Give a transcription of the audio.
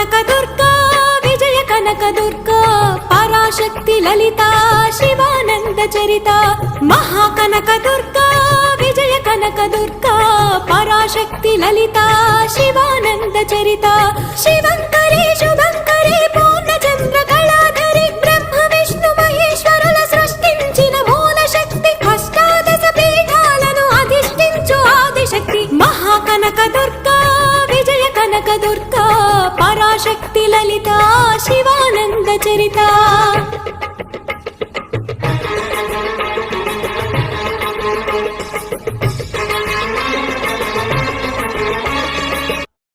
కనక దుర్గా విజయ కనక దుర్గా పరాశక్తి లలిత శివానంద చరిత మహాకనక దుర్గా విజయ కనక దుర్గా పరాశక్తి లలిత శివానంద చరిత శివంకరి శుభంకరి పూర్ణచంద్ర కళాధరి బ్రహ్మ విష్ణు మహేశ్వరుల సృష్టించిన మూల శక్తి అష్టాదశ పీఠాలను అధిష్ఠించు ఆదిశక్తి మహాకనక దుర్గా విజయ కనక దుర్గా పరాశక్తి లలిత శివానంద చరిత